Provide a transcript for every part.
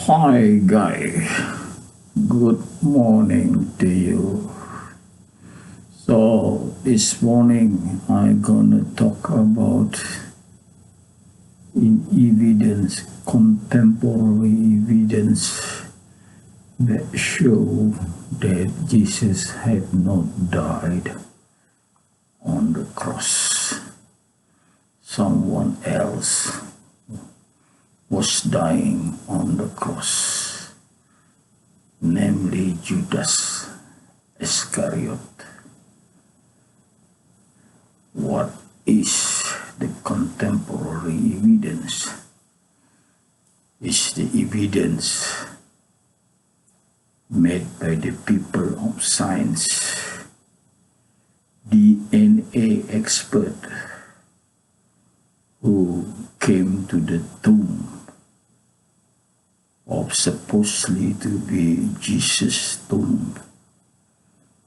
Hi Guy, good morning to you. So this morning I'm gonna talk about contemporary evidence that show that Jesus had not died on the cross. Someone else was dying on the cross, namely Judas Iscariot. What is the contemporary evidence? Is the evidence made by the people of science, DNA expert who came to the tomb of supposedly to be Jesus' tomb.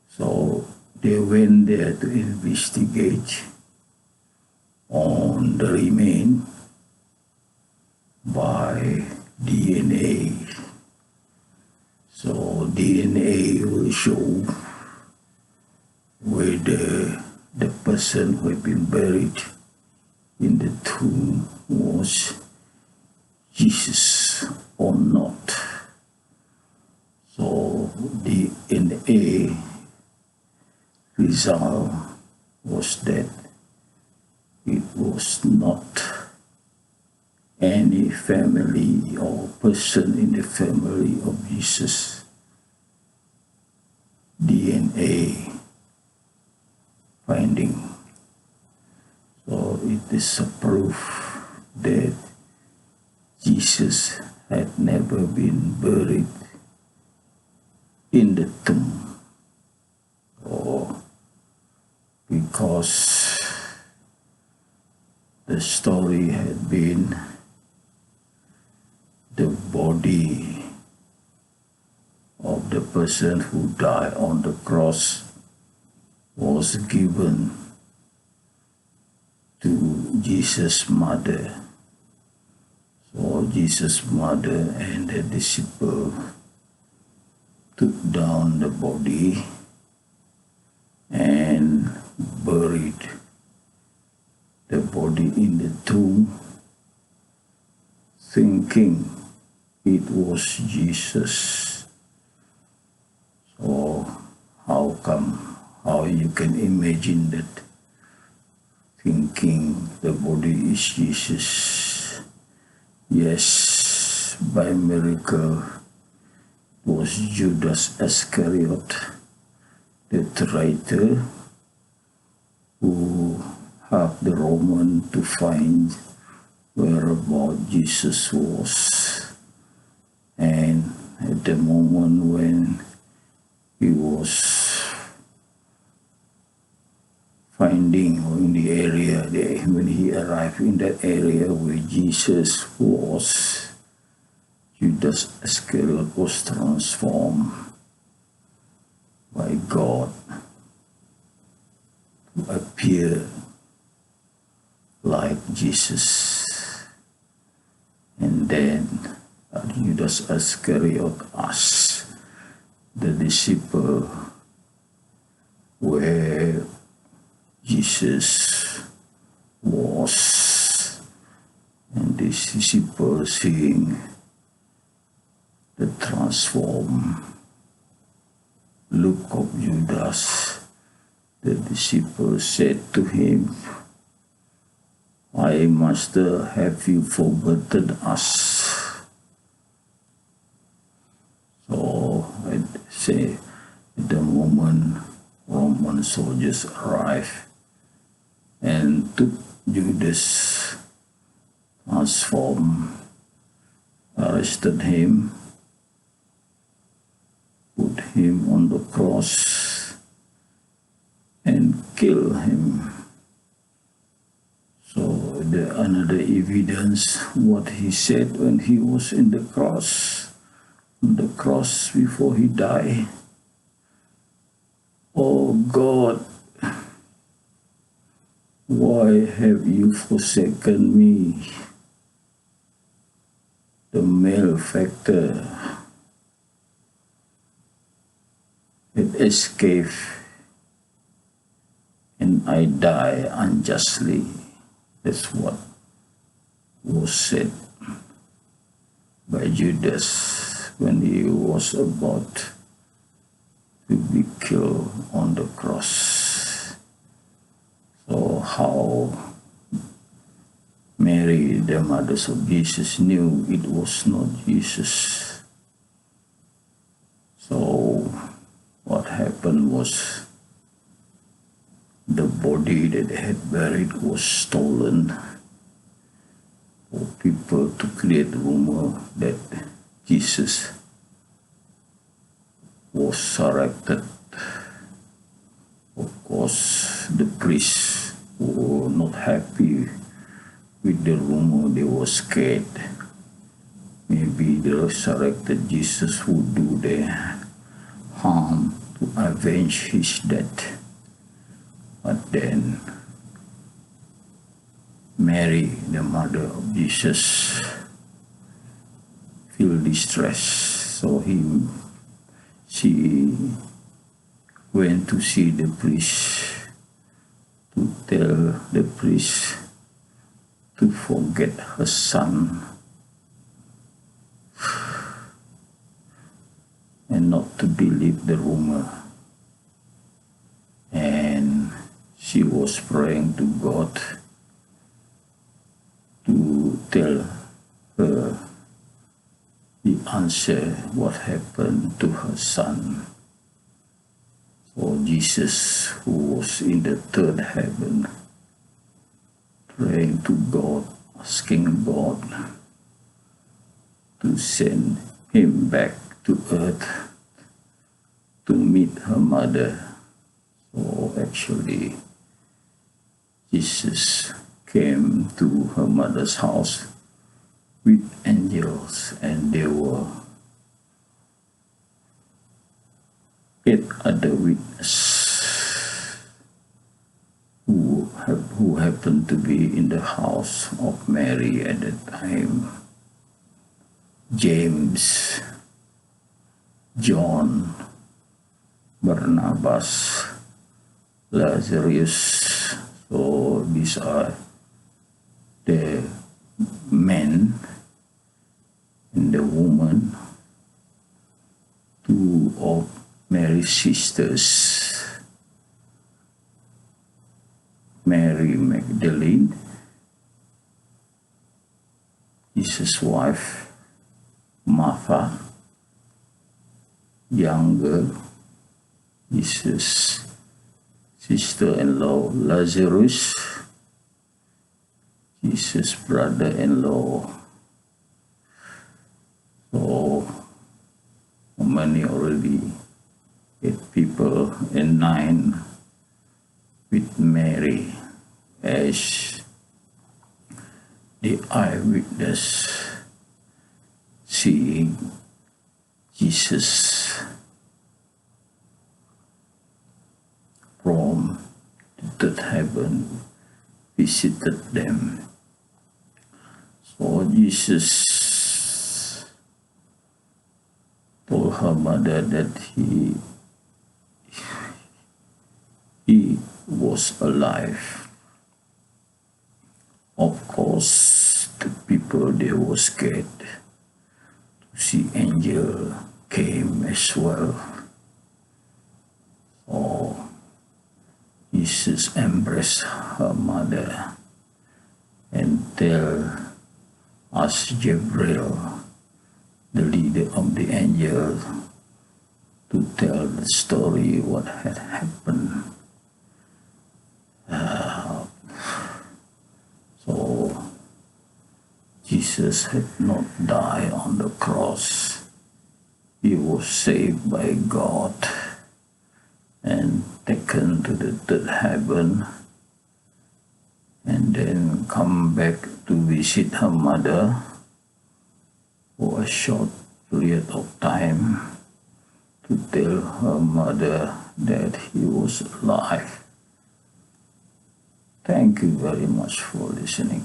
So they went there to investigate on the remain by DNA. So DNA will show whether the person who had been buried in the tomb was Jesus or not. So DNA result was that it was not any family or person in the family of Jesus. DNA finding. So it is a proof that Jesus had never been buried in the tomb, or because the story had been the body of the person who died on the cross was given to Jesus' mother. So Jesus' mother and the disciple took down the body and buried the body in the tomb, thinking it was Jesus. So how you can imagine that, thinking the body is Jesus? Yes, by miracle, it was Judas Iscariot, the traitor, who helped the Roman to find whereabout Jesus was. And at the moment when he was finding in the area, when he arrived in that area where Jesus was, Judas Iscariot was transformed by God to appear like Jesus. And then Judas Iscariot asked the disciple where Jesus was, and this disciple, seeing the transformed look of Judas, the disciple said to him, "I, Master, have you forgotten us?" So at the moment Roman soldiers arrived and took Judas, transformed, arrested him, put him on the cross, and killed him. So another evidence what he said when he was on the cross before he died. "Oh God, why have you forsaken me?" the malefactor had escaped and I die unjustly. That's what was said by Judas when he was about to be killed on the cross. So how Mary, the mother of Jesus, knew it was not Jesus. So what happened was the body that they had buried was stolen for people to create rumor that Jesus was resurrected. Of course, the priests were not happy with the rumor. They were scared. Maybe the resurrected Jesus would do their harm to avenge his death. But then Mary, the mother of Jesus, feel distressed. So she went to see the priest to tell the priest to forget her son and not to believe the rumor. And she was praying to God to tell her the answer, what happened to her son. So Jesus, who was in the third heaven, praying to God, asking God to send him back to earth to meet her mother. So actually, Jesus came to her mother's house with angels, and there were 8 other witnesses who happened to be in the house of Mary at the time. James, John, Barnabas, Lazarus. So these are the men and the woman, 2 of Mary's sisters, Mary Magdalene, Jesus' wife, Martha, younger, Jesus' sister-in-law, Lazarus, Jesus' brother-in-law. So how many already? 8 people, and 9 with Mary as the eyewitness seeing Jesus from the third heaven visited them. So Jesus told her mother that he was alive. Of course, the people, they were scared to see angel came as well. So Jesus embraced her mother and asked Gabriel, the leader of the angel, to tell the story what had happened. So Jesus had not died on the cross. He was saved by God and taken to the third heaven, and then come back to visit her mother for a short period of time to tell her mother that he was alive. Thank you very much for listening.